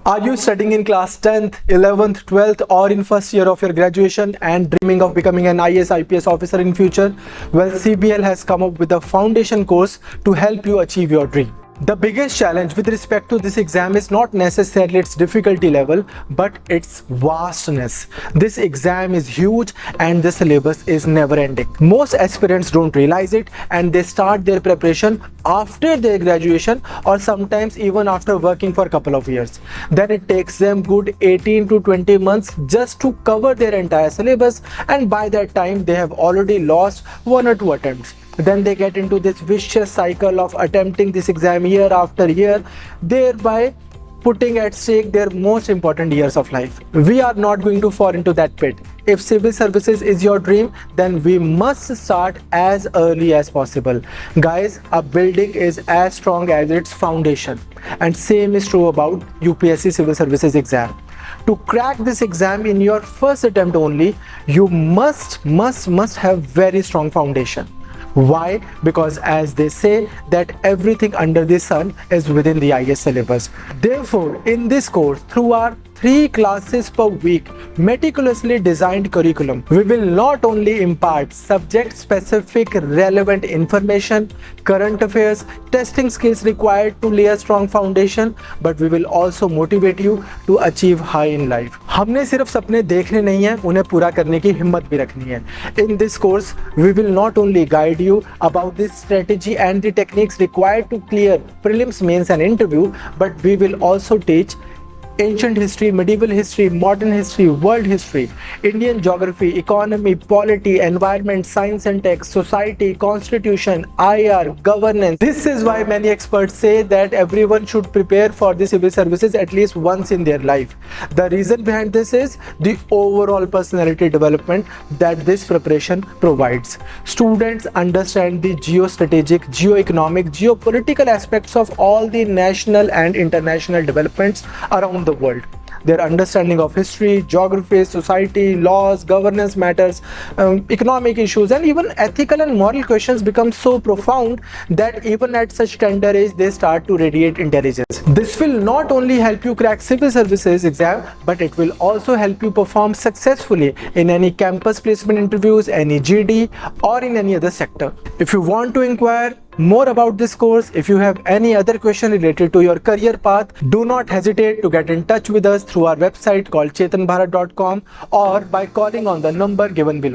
Are you studying in class 10th, 11th, 12th or in first year of your graduation and dreaming of becoming an IAS IPS officer in future? Well, CBL has come up with a foundation course to help you achieve your dream. The biggest challenge with respect to this exam is not necessarily its difficulty level, but its vastness. This exam is huge and the syllabus is never ending. Most aspirants don't realize it and they start their preparation after their graduation or sometimes even after working for a couple of years. Then it takes them good 18 to 20 months just to cover their entire syllabus, and by that time they have already lost 1 or 2 attempts. Then they get into this vicious cycle of attempting this exam year after year, thereby putting at stake their most important years of life. We are not going to fall into that pit. If civil services is your dream, then we must start as early as possible. Guys, a building is as strong as its foundation, and same is true about UPSC civil services exam. To crack this exam in your first attempt only, you must have very strong foundation. Why? Because as they say that everything under the sun is within the IAS syllabus. Therefore, in this course, through our 3 classes per week meticulously designed curriculum, we will not only impart subject specific relevant information, current affairs, testing skills required to lay a strong foundation, but we will also motivate you to achieve high in life. हमने सिर्फ सपने देखने नहीं है, उन्हें पूरा करने की हिम्मत भी रखनी है. In this course, we will not only guide you about this strategy and the techniques required to clear prelims, mains and interview, but we will also teach ancient history, medieval history, modern history, world history, Indian geography, economy, polity, environment, science and tech, society, constitution, IR, governance. This is why many experts say that everyone should prepare for the civil services at least once in their life. The reason behind this is the overall personality development that this preparation provides. Students understand the geostrategic, geoeconomic, geopolitical aspects of all the national and international developments around the world. Their understanding of history, geography, society, laws, governance matters, economic issues and even ethical and moral questions become so profound that even at such tender age they start to radiate intelligence. This will not only help you crack civil services exam, but it will also help you perform successfully in any campus placement interviews, any GD or in any other sector. If you want to inquire more about this course, if you have any other question related to your career path, do not hesitate to get in touch with us through our website called chetanbharat.com or by calling on the number given below.